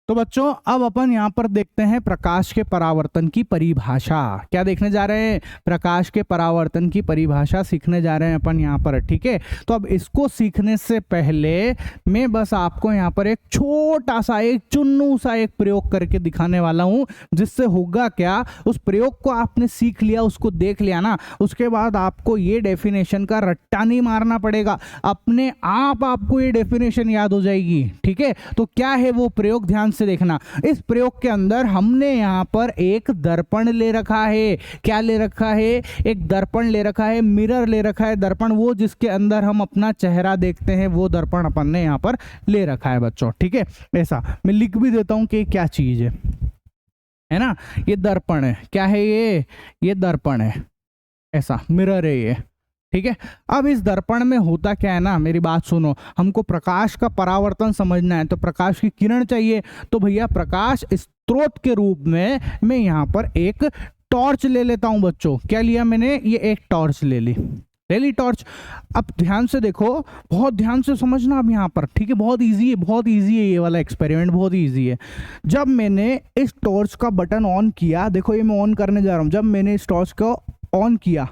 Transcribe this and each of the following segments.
तो बच्चों अब अपन यहाँ पर देखते हैं प्रकाश के परावर्तन की परिभाषा। क्या देखने जा रहे हैं? प्रकाश के परावर्तन की परिभाषा सीखने जा रहे हैं अपन यहाँ पर, ठीक है। तो अब इसको सीखने से पहले मैं बस आपको यहाँ पर एक छोटा सा, एक चुन्नू सा एक प्रयोग करके दिखाने वाला हूँ, जिससे होगा क्या, उस प्रयोग को आपने सीख लिया, उसको देख लिया ना, उसके बाद आपको ये डेफिनेशन का रट्टा नहीं मारना पड़ेगा, अपने आप आपको ये डेफिनेशन याद हो जाएगी, ठीक है। तो क्या है वो प्रयोग, ध्यान से देखना। इस प्रयोग के अंदर हमने यहां पर एक दर्पण ले रखा है। क्या ले रखा है? एक दर्पण ले रखा है, मिरर ले रखा है। दर्पण वो जिसके अंदर हम अपना चेहरा देखते हैं, वो दर्पण अपन ने यहां पर ले रखा है बच्चों, ठीक है। ऐसा मैं लिख भी देता हूं कि क्या चीज है ना। ये दर्पण है। क्या है ये दर्पण है, ऐसा मिरर है ये, ठीक है। अब इस दर्पण में होता क्या है ना, मेरी बात सुनो, हमको प्रकाश का परावर्तन समझना है, तो प्रकाश की किरण चाहिए। तो भैया प्रकाश स्रोत के रूप में मैं यहाँ पर एक टॉर्च ले लेता हूं बच्चों। क्या लिया मैंने? ये एक टॉर्च ले ली टॉर्च। अब ध्यान से देखो, बहुत ध्यान से समझना अब यहाँ पर, ठीक है। बहुत इजी है, बहुत इजी है, ये वाला एक्सपेरिमेंट बहुत इजी है। जब मैंने इस टॉर्च का बटन ऑन किया, देखो ये मैं ऑन करने जा रहा हूँ, जब मैंने इस टॉर्च को ऑन किया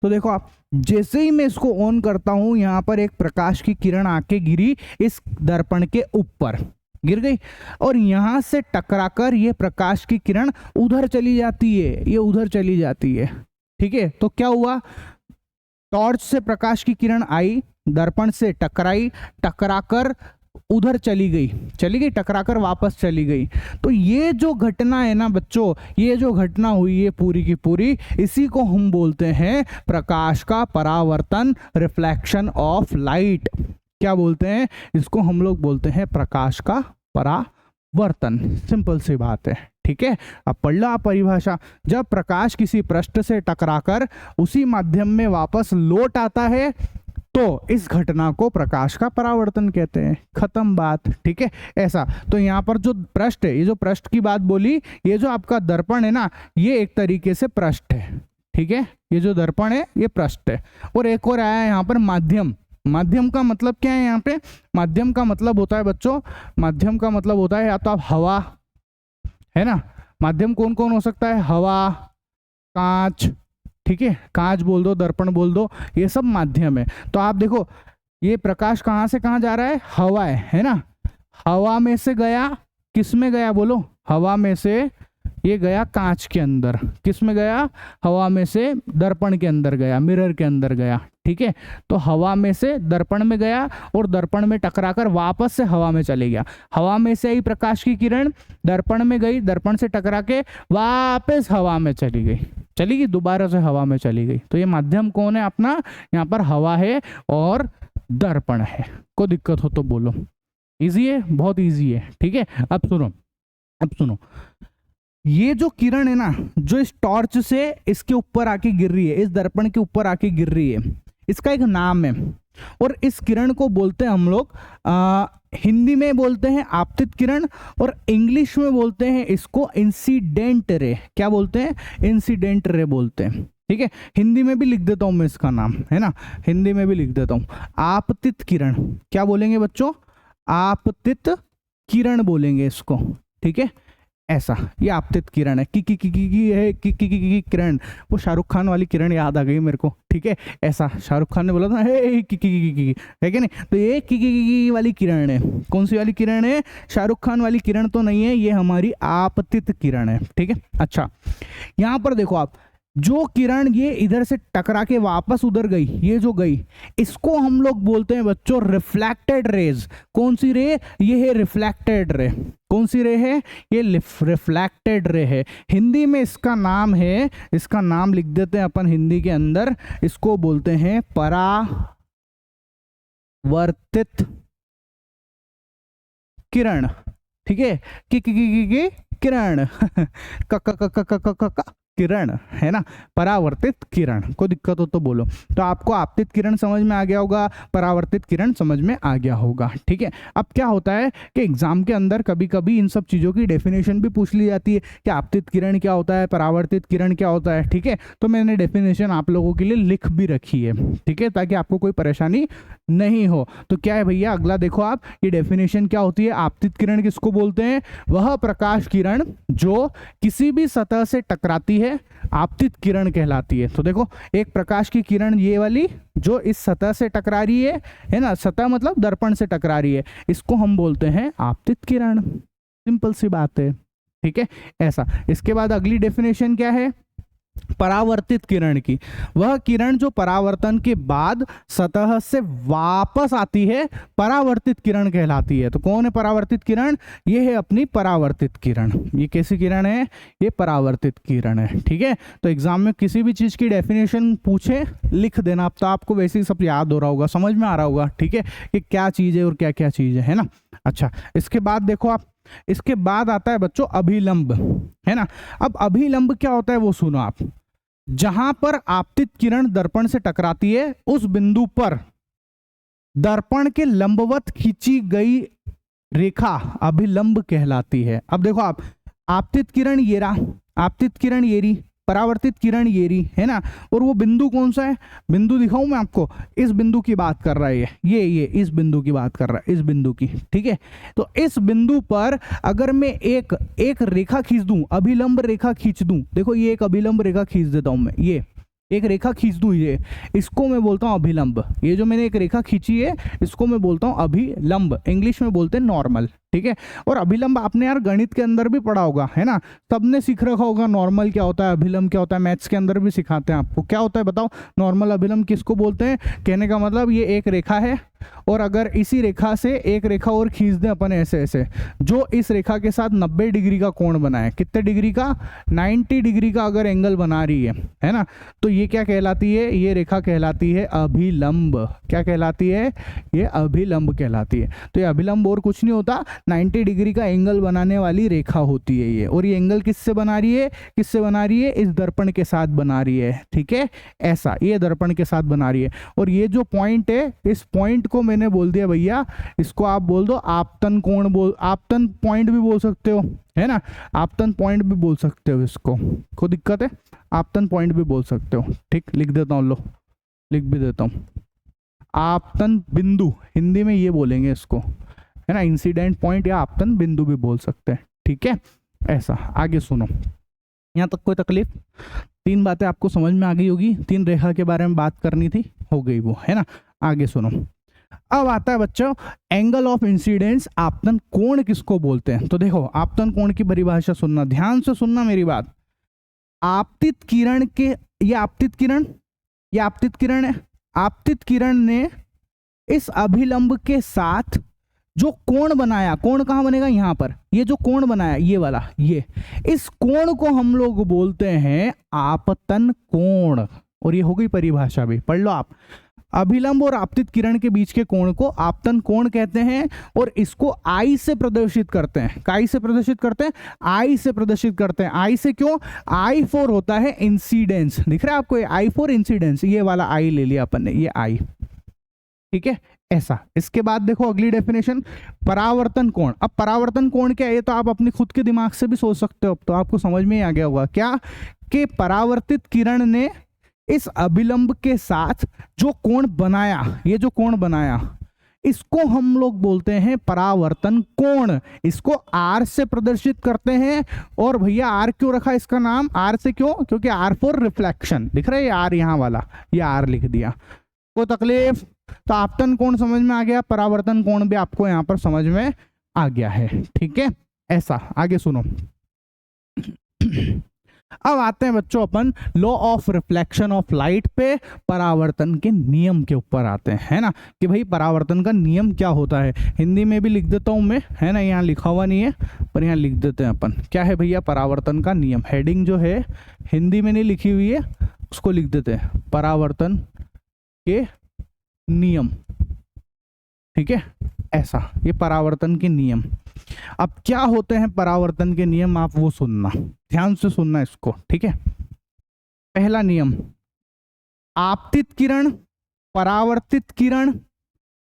तो देखो आप, जैसे ही मैं इसको ऑन करता हूं, यहां पर एक प्रकाश की किरण आके गिरी इस दर्पण के ऊपर, गिर गई, और यहां से टकराकर ये प्रकाश की किरण उधर चली जाती है, ये उधर चली जाती है, ठीक है। तो क्या हुआ? टॉर्च से प्रकाश की किरण आई, दर्पण से टकराई, टकराकर उधर चली गई, टकराकर वापस चली गई। तो ये जो घटना है ना बच्चों, ये जो घटना हुई है पूरी की पूरी, इसी को हम बोलते हैं प्रकाश का परावर्तन, रिफ्लेक्शन ऑफ लाइट। क्या बोलते हैं इसको? हम लोग बोलते हैं प्रकाश का परावर्तन। सिंपल सी बात है, ठीक है। अब पढ़ लो आप परिभाषा। जब प्रकाश किसी पृष्ठ से टकराकर उसी माध्यम में वापस लौट आता है, तो इस घटना को प्रकाश का परावर्तन कहते हैं। खत्म बात, ठीक है। ऐसा तो यहाँ पर जो पृष्ठ है, ये जो पृष्ठ की बात बोली, ये जो आपका दर्पण है ना, ये एक तरीके से पृष्ठ है, ठीक है। ये जो दर्पण है ये पृष्ठ है। और एक और आया है यहाँ पर माध्यम। माध्यम का मतलब क्या है यहाँ पे? माध्यम का मतलब होता है बच्चों, माध्यम का मतलब होता है या तो आप हवा, है ना। माध्यम कौन कौन हो सकता है? हवा, कांच, ठीक है, कांच बोल दो, दर्पण बोल दो, ये सब माध्यम है। तो आप देखो, ये प्रकाश कहाँ से कहाँ जा रहा है? हवा है ना। हवा में से गया, किस में गया बोलो? हवा में से ये गया कांच के अंदर। किस में गया? हवा में से दर्पण के अंदर गया, मिरर के अंदर गया, ठीक है। तो हवा में से दर्पण में गया और दर्पण में टकराकर वापस से हवा में चले गया। हवा में से आई प्रकाश की किरण, दर्पण में गई, दर्पण से टकरा के वापस हवा में चली गई, दोबारा से हवा में चली गई। तो ये माध्यम कौन है अपना? यहाँ पर हवा है और दर्पण है। कोई दिक्कत हो तो बोलो। इजी है, बहुत इजी है, ठीक है। अब सुनो, ये जो किरण है ना, जो इस टॉर्च से इसके ऊपर आके गिर रही है, इस दर्पण के ऊपर आके गिर रही है, इसका एक नाम है। और इस किरण को बोलते हैं हम लोग, हिंदी में बोलते हैं आपतित किरण, और इंग्लिश में बोलते हैं इसको इंसिडेंट रे। क्या बोलते हैं? इंसिडेंट रे बोलते हैं, ठीक है। हिंदी में भी लिख देता हूं मैं इसका नाम, है ना, हिंदी में भी लिख देता हूं, आपतित किरण। क्या बोलेंगे बच्चों? आपतित किरण बोलेंगे इसको, ठीक है। ऐसा, ये आपतित किरण है। की किरण, वो शाहरुख खान वाली किरण याद आ गई मेरे को, ठीक है। ऐसा शाहरुख खान ने बोला था, हे की है कि नहीं? तो ये की वाली किरण है। कौन सी वाली किरण है? शाहरुख खान वाली किरण तो नहीं है, ये हमारी आपतित किरण है, ठीक है। अच्छा, यहाँ पर देखो आप, जो किरण ये इधर से टकरा के वापस उधर गई, ये जो गई, इसको हम लोग बोलते हैं बच्चों रिफ्लेक्टेड रेज। कौन सी रे? ये है रिफ्लेक्टेड रे। कौन सी रे है? ये रिफ्लेक्टेड रे है। हिंदी में इसका नाम है, इसका नाम लिख देते हैं अपन हिंदी के अंदर, इसको बोलते हैं परावर्तित किरण, ठीक है। की किरण किरण, है ना, परावर्तित किरण। कोई दिक्कत हो तो बोलो। तो आपको आपतित किरण समझ में आ गया होगा, परावर्तित किरण समझ में आ गया होगा, ठीक है। अब क्या होता है कि एग्जाम के अंदर कभी कभी इन सब चीज़ों की डेफिनेशन भी पूछ ली जाती है कि आपतित किरण क्या होता है, परावर्तित किरण क्या होता है, ठीक है। तो मैंने डेफिनेशन आप लोगों के लिए लिख भी रखी है, ठीक है, ताकि आपको कोई परेशानी नहीं हो। तो क्या है भैया, अगला देखो आप, ये डेफिनेशन क्या होती है। आपतित किरण किसको बोलते हैं? वह प्रकाश किरण जो किसी भी सतह से टकराती है आपतित किरण कहलाती है। तो देखो, एक प्रकाश की किरण ये वाली जो इस सतह से टकरा रही है ना, सतह मतलब दर्पण से टकरा रही है, इसको हम बोलते हैं आपतित किरण। सिंपल सी बात है, ठीक है, ऐसा। इसके बाद अगली डेफिनेशन क्या है? परावर्तित किरण की। वह किरण जो परावर्तन के बाद सतह से वापस आती है परावर्तित किरण कहलाती है। तो कौन है परावर्तित किरण? ये है अपनी परावर्तित किरण। ये कैसी किरण है? ये परावर्तित किरण है, ठीक है। तो एग्जाम में किसी भी चीज की डेफिनेशन पूछे, लिख देना। अब तो आपको वैसे ही सब याद हो रहा होगा, समझ में आ रहा होगा, ठीक है, कि क्या चीज है और क्या क्या चीज है ना। अच्छा, इसके बाद देखो आप, इसके बाद आता है बच्चों अभिलंब, है ना। अब अभिलंब क्या होता है वो सुनो आप। जहां पर आपतित किरण दर्पण से टकराती है उस बिंदु पर दर्पण के लंबवत खींची गई रेखा अभिलंब कहलाती है। अब देखो आप, आपतित किरण ये रहा, आपतित किरण ये रही, परावर्तित किरण ये रही, है ना। और वो बिंदु कौन सा है? बिंदु दिखाऊं मैं आपको? इस बिंदु की बात कर रहा है ये इस बिंदु की बात कर रहा है, इस बिंदु की, ठीक है। तो इस बिंदु पर अगर मैं एक रेखा खींच दूं, अभिलंब रेखा खींच दूं, देखो ये एक अभिलंब रेखा खींच देता हूं मैं, ये एक रेखा खींच दूं, ये इसको मैं बोलता हूं अभिलंब। ये जो मैंने एक रेखा खींची है इसको मैं बोलता हूं अभिलंब, इंग्लिश में बोलते हैं नॉर्मल, ठीक है। और अभिलंब आपने यार गणित के अंदर भी पढ़ा होगा, है ना, सबने सीख रखा होगा नॉर्मल क्या होता है, अभिलंब क्या होता है। मैथ्स के अंदर भी सिखाते हैं आपको। क्या होता है बताओ? नॉर्मल अभिलंब किसको बोलते हैं? कहने का मतलब ये एक रेखा है और अगर इसी रेखा से एक रेखा और खींच दें अपन ऐसे ऐसे, जो इस रेखा के साथ 90 डिग्री का कोण बनाए, कितने डिग्री का? 90 डिग्री का अगर एंगल बना रही है ना, तो ये क्या कहलाती है? ये रेखा कहलाती है अभिलंब। क्या कहलाती है? ये अभिलंब कहलाती है। तो ये अभिलंब और कुछ नहीं होता, 90 डिग्री का एंगल बनाने वाली रेखा होती है ये। और ये एंगल किससे बना रही है? किससे बना रही है? इस दर्पण के साथ बना रही है, ठीक है, ऐसा, ये दर्पण के साथ बना रही है। और ये जो पॉइंट है, इस पॉइंट को मैंने बोल दिया भैया, इसको आप बोल दो आपतन कोण, बोल आपतन पॉइंट भी बोल सकते हो, है ना, आपतन पॉइंट भी बोल सकते हो इसको, कोई दिक्कत है? आपतन पॉइंट भी बोल सकते हो, ठीक, लिख देता हूँ, लो लिख भी देता हूँ, आपतन बिंदु, हिंदी में ये बोलेंगे इसको, है ना, इंसिडेंट पॉइंट या आपतन बिंदु भी बोल सकते हैं, ठीक है, ऐसा। आगे सुनो, यहाँ तक कोई तकलीफ? 3 बातें आपको समझ में आ गई होगी, 3 रेखा के बारे में बात करनी थी, हो गई वो, है ना। आगे सुनो, अब आता है बच्चों एंगल ऑफ इंसिडेंस। आपतन कोण किसको बोलते हैं? तो देखो, आपतन कोण की परिभाषा सुनना, ध्यान से सुनना मेरी बात। आपतित किरण के, ये आपतित किरण, ये आपतित किरण है, आपतित किरण ने इस अभिलंब के साथ जो कोण बनाया, कोण कहाँ बनेगा? यहाँ पर, ये जो कोण बनाया ये वाला, ये, इस कोण को हम लोग बोलते हैं आपतन कोण। और ये हो गई परिभाषा भी, पढ़ लो आप। अभिलंब और आपतित किरण के बीच के कोण को आपतन कोण कहते हैं और इसको आई से प्रदर्शित करते हैं। काई से प्रदर्शित करते हैं? आई से प्रदर्शित करते हैं। आई से क्यों? आई फॉर होता है इंसिडेंस, दिख रहा है आपको? आई फॉर इंसिडेंस, ये वाला आई ले लिया अपन ने, ये आई, ठीक है, ऐसा। इसके बाद देखो अगली डेफिनेशन, परावर्तन कोण। अब परावर्तन कोण क्या है ये तो आप अपनी खुद के दिमाग से भी सोच सकते हो, अब तो आपको समझ में ही आ गया होगा। क्या? कि परावर्तित किरण ने इस अभिलंब के साथ जो कोण बनाया, ये जो कोण बनाया, इसको हम लोग बोलते हैं परावर्तन कोण। इसको आर से प्रदर्शित करते हैं। और भैया आर क्यों रखा इसका नाम? आर से क्यों? क्योंकि आर फॉर रिफ्लेक्शन, दिख रहा है आर, यहाँ वाला, ये आर लिख दिया। कोई तकलीफ? तो आपतन कोण समझ में आ गया, परावर्तन कोण भी आपको यहाँ पर समझ में आ गया है, ठीक है, ऐसा। आगे सुनो, अब आते हैं बच्चों अपन law of reflection of light पे, परावर्तन के नियम के ऊपर आते हैं, है ना, कि भाई परावर्तन का नियम क्या होता है। हिंदी में भी लिख देता हूं मैं, है ना, यहाँ लिखा हुआ नहीं है पर यहाँ लिख देते हैं अपन। क्या है भैया परावर्तन का नियम? हेडिंग जो है हिंदी में नहीं लिखी हुई है, उसको लिख देते हैं परावर्तन के नियम, ठीक है, ऐसा। ये परावर्तन के नियम। अब क्या होते हैं परावर्तन के नियम, आप वो सुनना, ध्यान से सुनना इसको, ठीक है। पहला नियम, आपतित किरण, परावर्तित किरण,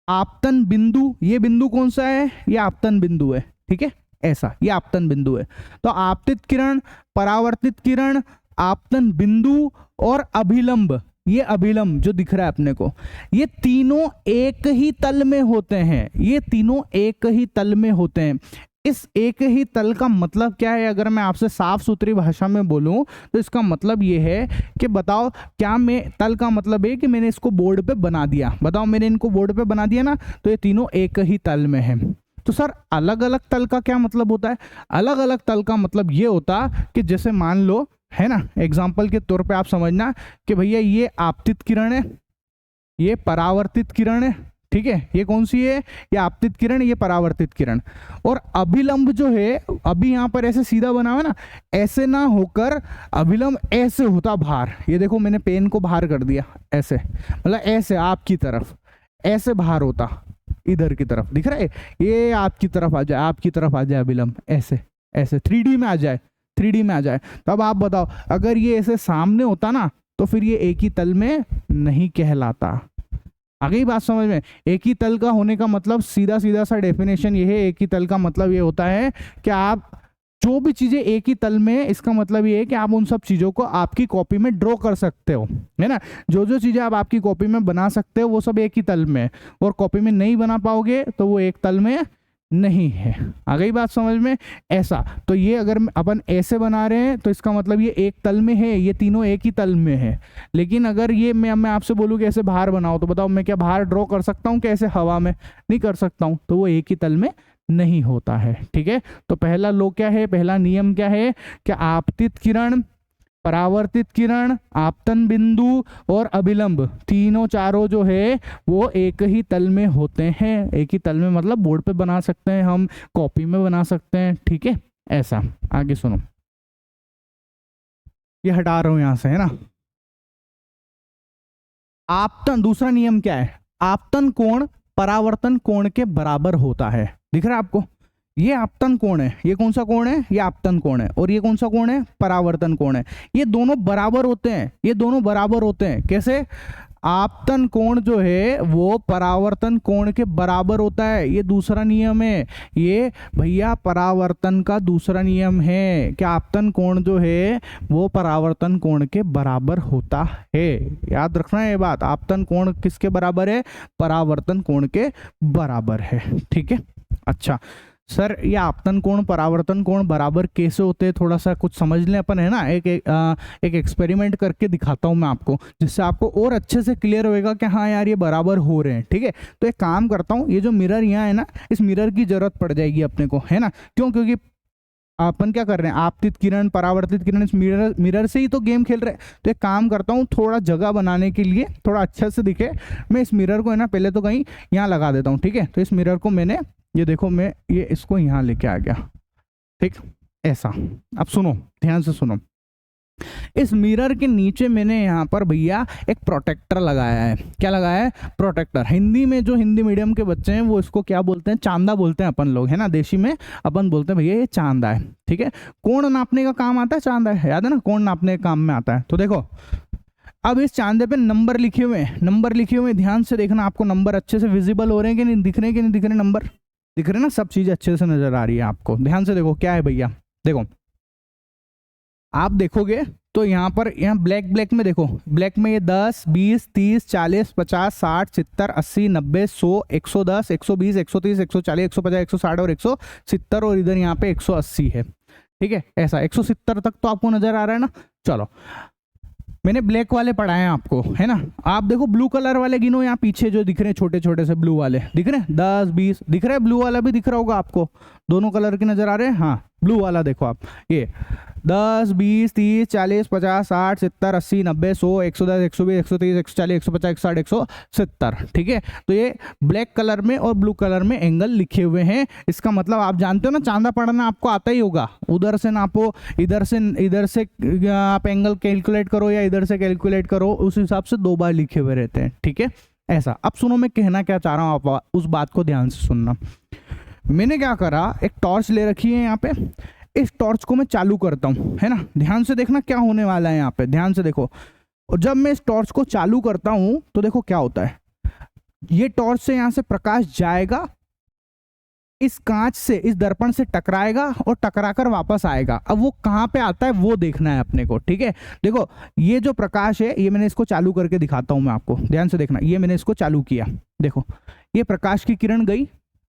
आपतन बिंदु, ये बिंदु कौन सा है, ये आपतन बिंदु है, ठीक है, ऐसा, ये आपतन बिंदु है। तो आपतित किरण, परावर्तित किरण, आपतन बिंदु और अभिलंब, ये अभिलंब जो दिख रहा है अपने को, ये तीनों एक ही तल में होते हैं, ये तीनों एक ही तल में होते हैं। इस एक ही तल का मतलब क्या है, अगर मैं आपसे साफ सुथरी भाषा में बोलूं तो इसका मतलब ये है कि बताओ, क्या मैं, तल का मतलब है कि मैंने इसको बोर्ड पे बना दिया, बताओ मैंने इनको बोर्ड पे बना दिया ना, तो ये तीनों एक ही तल में है। तो सर अलग अलग तल का क्या मतलब होता है, अलग अलग तल का मतलब ये होता कि जैसे मान लो, है ना, एग्जाम्पल के तौर पे आप समझना कि भैया ये आपतित किरण है, ये परावर्तित किरण है, ठीक है, ये कौन सी है, ये आपतित किरण, ये परावर्तित किरण। और अभिलंब जो है, अभी यहाँ पर ऐसे सीधा बना हुआ ना, ऐसे ना होकर अभिलंब ऐसे होता बाहर, ये देखो मैंने पेन को बाहर कर दिया ऐसे, मतलब ऐसे आपकी तरफ, ऐसे बाहर होता, इधर की तरफ दिख रहा है, ये आपकी तरफ आ जाए, आपकी तरफ आ जाए अभिलंब, ऐसे ऐसे 3D में आ जाए, 3D में आ जाए। तब आप बताओ, अगर ये ऐसे सामने होता ना, तो फिर ये एक ही तल में नहीं कहलाता। आ गई बात समझ में? एक ही तल का होने का मतलब सीधा सीधा सा डेफिनेशन ये है, एक ही तल का मतलब ये होता है कि आप जो भी चीजें एक ही तल में, इसका मतलब ये है कि आप उन सब चीजों को आपकी कॉपी में ड्रॉ कर सकते हो, है ना, जो जो चीजें आप आपकी कॉपी में बना सकते हो वो सब एक ही तल में, और कॉपी में नहीं बना पाओगे तो वो एक तल में नहीं है। आ गई बात समझ में? ऐसा, तो ये अगर अपन ऐसे बना रहे हैं तो इसका मतलब ये एक तल में है, ये तीनों एक ही तल में है। लेकिन अगर ये मैं आपसे बोलूँ कि ऐसे बाहर बनाओ, तो बताओ मैं क्या बाहर ड्रॉ कर सकता हूँ, कैसे हवा में? नहीं कर सकता हूँ, तो वो एक ही तल में नहीं होता है, ठीक है। तो पहला लो क्या है, पहला नियम क्या है कि आपतित किरण, परावर्तित किरण, आपतन बिंदु और अभिलंब, तीनों चारों जो है वो एक ही तल में होते हैं। एक ही तल में मतलब बोर्ड पे बना सकते हैं हम, कॉपी में बना सकते हैं, ठीक है। ऐसा, आगे सुनो, ये हटा रहा हूं यहां से, है ना। आपतन, दूसरा नियम क्या है, आपतन कोण परावर्तन कोण के बराबर होता है। दिख रहा है आपको, ये आपतन कोण है, ये कौन सा कोण है, ये आपतन कोण है, और ये कौन सा कोण है, परावर्तन कोण है। ये दोनों बराबर होते हैं, ये दोनों बराबर होते हैं। कैसे? आपतन कोण जो है वो परावर्तन कोण के बराबर होता है, ये दूसरा नियम है। ये भैया परावर्तन का दूसरा नियम है कि आपतन कोण जो है वो परावर्तन कोण के बराबर होता है। याद रखना है ये बात, आपतन कोण किसके बराबर है, परावर्तन कोण के बराबर है, ठीक है। अच्छा सर, ये आपतन कोण परावर्तन कोण बराबर कैसे होते हैं, थोड़ा सा कुछ समझ लें अपन, है ना। एक एक्सपेरिमेंट करके दिखाता हूँ मैं आपको, जिससे आपको और अच्छे से क्लियर होएगा कि हाँ यार ये बराबर हो रहे हैं, ठीक है। तो एक काम करता हूँ, ये जो मिरर यहाँ है ना, इस मिरर की जरूरत पड़ जाएगी अपने को, है ना। क्यों? क्योंकि अपन क्या कर रहे हैं, आपतित किरण परावर्तित किरण, इस मिरर से ही तो गेम खेल रहे हैं। तो एक काम करता हूँ, थोड़ा जगह बनाने के लिए, थोड़ा अच्छे से दिखे, मैं इस मिरर को है ना पहले तो कहीं यहाँ लगा देता हूँ, ठीक है। तो इस मिरर को मैंने, ये देखो मैं ये इसको यहाँ लेके आ गया, ठीक, ऐसा। अब सुनो, ध्यान से सुनो, इस मिरर के नीचे मैंने यहाँ पर भैया एक प्रोटेक्टर लगाया है। क्या लगाया है? प्रोटेक्टर। हिंदी में जो हिंदी मीडियम के बच्चे हैं वो इसको क्या बोलते हैं, चांदा बोलते हैं अपन लोग, है ना। देशी में अपन बोलते हैं भैया ये चांदा है, ठीक है। कोण नापने का काम आता है चांदा, है, याद है ना, कोण नापने का काम में आता है। तो देखो अब इस चांदे पे नंबर लिखे हुए हैं, नंबर लिखे हुए हैं, ध्यान से देखना, आपको नंबर अच्छे से विजिबल हो रहे हैं कि नहीं, दिख रहे हैं कि नहीं दिख रहे, नंबर दिख रहे ना, सब चीजें अच्छे से नजर आ रही है आपको। ध्यान से देखो क्या है भैया, देखो आप देखोगे तो यहाँ पर, यहाँ ब्लैक में देखो, ब्लैक में ये 10, 20, 30, 40, 50, 60, 70, 80, 90, 100, 110, 120, 130, 140, 150, 160 और 170, और इधर यहाँ पे 180 है, ठीक है। ऐसा 170 तक तो आपको नजर आ रहा है ना। चलो मैंने ब्लैक वाले पढ़ाए हैं आपको, है ना। आप देखो ब्लू कलर वाले गिनो, यहाँ पीछे जो दिख रहे हैं छोटे छोटे से ब्लू वाले दिख रहे हैं, 10, 20 दिख रहे हैं, ब्लू वाला भी दिख रहा होगा आपको, दोनों कलर के नजर आ रहे हैं। हाँ ब्लू वाला देखो आप, ये 10, 20, 30, 40, 50, 60, 70, 80, 90, 100, 110, 120, 130, 140, 150, 160, 170, ठीक है। तो ये ब्लैक कलर में और ब्लू कलर में एंगल लिखे हुए हैं। इसका मतलब आप जानते हो ना, चांदा पढ़ना आपको आता ही होगा, उधर से नापो, इधर से आप एंगल कैलकुलेट करो या इधर से कैलकुलेट करो, उस हिसाब से 2 बार लिखे हुए रहते हैं, ठीक है। ऐसा, अब सुनो मैं कहना क्या चाह रहा हूँ, आप उस बात को ध्यान से सुनना। मैंने क्या करा, एक टॉर्च ले रखी है यहाँ पे, इस टॉर्च को मैं चालू करता हूँ, है ना, ध्यान से देखना क्या होने वाला है यहाँ पे, ध्यान से देखो। और जब मैं इस टॉर्च को चालू करता हूँ तो देखो क्या होता है, ये टॉर्च से यहाँ से प्रकाश जाएगा, इस कांच से, इस दर्पण से टकराएगा और टकराकर वापस आएगा। अब वो कहाँ पे आता है वो देखना है अपने को, ठीक है। देखो ये जो प्रकाश है, ये मैंने इसको चालू करके दिखाता हूँ मैं आपको, ध्यान से देखना। ये मैंने इसको चालू किया, देखो ये प्रकाश की किरण गई,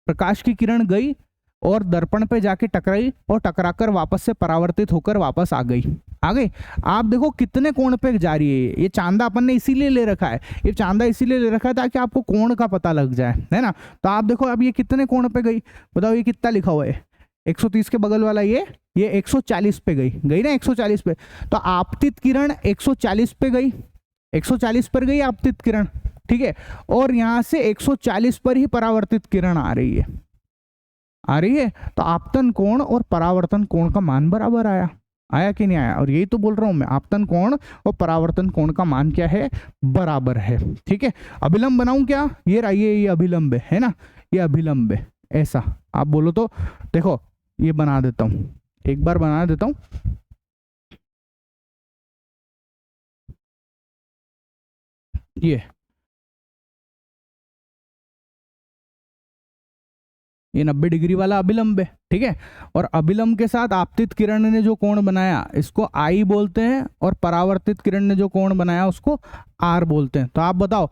प्रकाश की किरण गई और दर्पण पे जाके टकराई और टकराकर वापस से परावर्तित होकर वापस आ गई। आप देखो कितने कोण पे जा रही है ये चांदा, अपन ने इसीलिए ले रखा है, ये चांदा इसीलिए ले रखा है ताकि आपको कोण का पता लग जाए, है ना। तो आप देखो अब ये कितने कोण पे गई, बताओ ये कितना लिखा हुआ है, 130 के बगल वाला ये 140 पे गई ना, 140 पे। तो आपतित किरण 140 पे गई, 140 पर गई आपतित किरण, ठीक है। और यहाँ से 140 पर ही परावर्तित किरण आ रही है, तो आपतन कोण और परावर्तन कोण का मान बराबर आया कि नहीं आया। और यही तो बोल रहा हूं मैं, आपतन कोण और परावर्तन कोण का मान क्या है, बराबर है, ठीक है। अभिलंब बनाऊं क्या, ये रहा, ये अभिलंब है ना, ये अभिलंब है, ऐसा आप बोलो तो। देखो ये बना देता हूं, एक बार बना देता हूं, ये 90 डिग्री वाला अभिलंब है, ठीक है। और अभिलंब के साथ आपतित किरण ने जो कोण बनाया इसको आई बोलते हैं, और परावर्तित किरण ने जो कोण बनाया उसको आर बोलते हैं। तो आप बताओ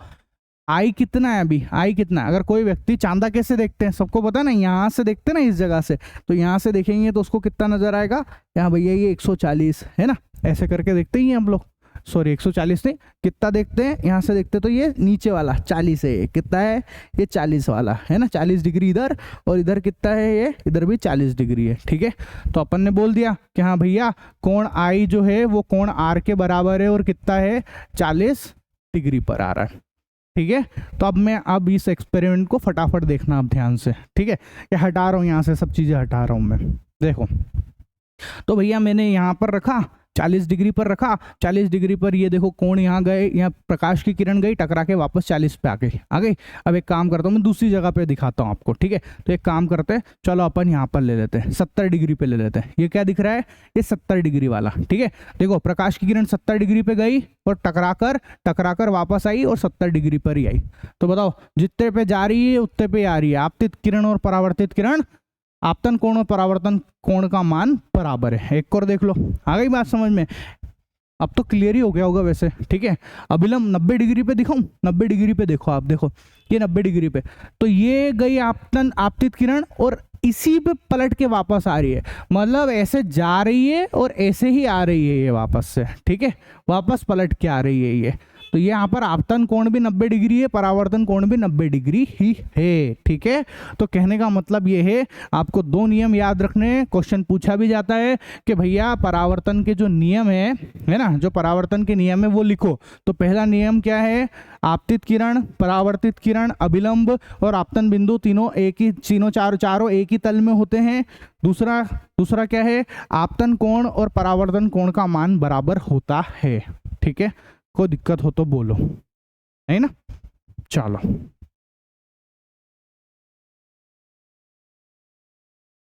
आई कितना है, अभी आई कितना है। अगर कोई व्यक्ति चांदा कैसे देखते हैं, सबको पता ना, यहाँ से देखते ना, इस जगह से, तो यहाँ से देखेंगे तो उसको कितना नजर आएगा, यहाँ भैया ये 140 है ना, ऐसे करके देखते ही हैं हम लोग, सॉरी 140 नहीं, कितना देखते हैं, यहाँ से देखते तो ये नीचे वाला 40 है, कितना है ये 40 वाला है ना, 40 डिग्री इधर, और इधर कितना है ये, इधर भी 40 डिग्री है, ठीक है। तो अपन ने बोल दिया कि हाँ भैया कोण आई जो है वो कोण आर के बराबर है और कितना है, 40 डिग्री पर आ रहा है, ठीक है। तो अब इस एक्सपेरिमेंट को फटाफट देखना आप ध्यान से, ठीक है। ये हटा रहा हूँ यहाँ से, सब चीजें हटा रहा हूँ मैं, देखो। तो भैया मैंने यहाँ पर रखा, 40 डिग्री पर रखा, 40 डिग्री पर ये देखो कोण यहाँ गए, यहाँ प्रकाश की किरण गई, टकरा के वापस 40 पे आ गई। अब एक काम करता हूँ, मैं दूसरी जगह पे दिखाता हूँ आपको, ठीक है। तो एक काम करते हैं, चलो अपन यहाँ पर ले लेते हैं, 70 डिग्री पे ले लेते हैं। ये क्या दिख रहा है, ये 70 डिग्री वाला, ठीक है। देखो प्रकाश की किरण 70 डिग्री पे गई और टकराकर वापस आई और 70 डिग्री पर ही आई। तो बताओ जितने पे जा रही है उतने पे आ रही है। आपतित किरण और परावर्तित किरण, आपतन कोण और परावर्तन कोण का मान बराबर है। एक और देख लो, आ गई बात समझ में, अब तो क्लियर ही हो गया होगा वैसे, ठीक है। अभिलंब 90 डिग्री पे दिखाऊं, 90 डिग्री पे देखो आप, देखो ये 90 डिग्री पे, तो ये गई आपतित किरण और इसी पे पलट के वापस आ रही है, मतलब ऐसे जा रही है और ऐसे ही आ रही है ये वापस से, ठीक है, वापस पलट के आ रही है ये। तो ये यहाँ पर आपतन कोण भी 90 डिग्री है, परावर्तन कोण भी 90 डिग्री ही है, ठीक है। तो कहने का मतलब ये है, आपको दो नियम याद रखने, क्वेश्चन पूछा भी जाता है कि भैया परावर्तन के जो नियम है ना, जो परावर्तन के नियम है वो लिखो। तो पहला नियम क्या है, आपतित किरण, परावर्तित किरण, अभिलंब और आपतन बिंदु तीनों चारों एक ही तल में होते हैं। दूसरा क्या है, आपतन कोण और परावर्तन कोण का मान बराबर होता है, ठीक है। कोई दिक्कत हो तो बोलो, है ना, चलो।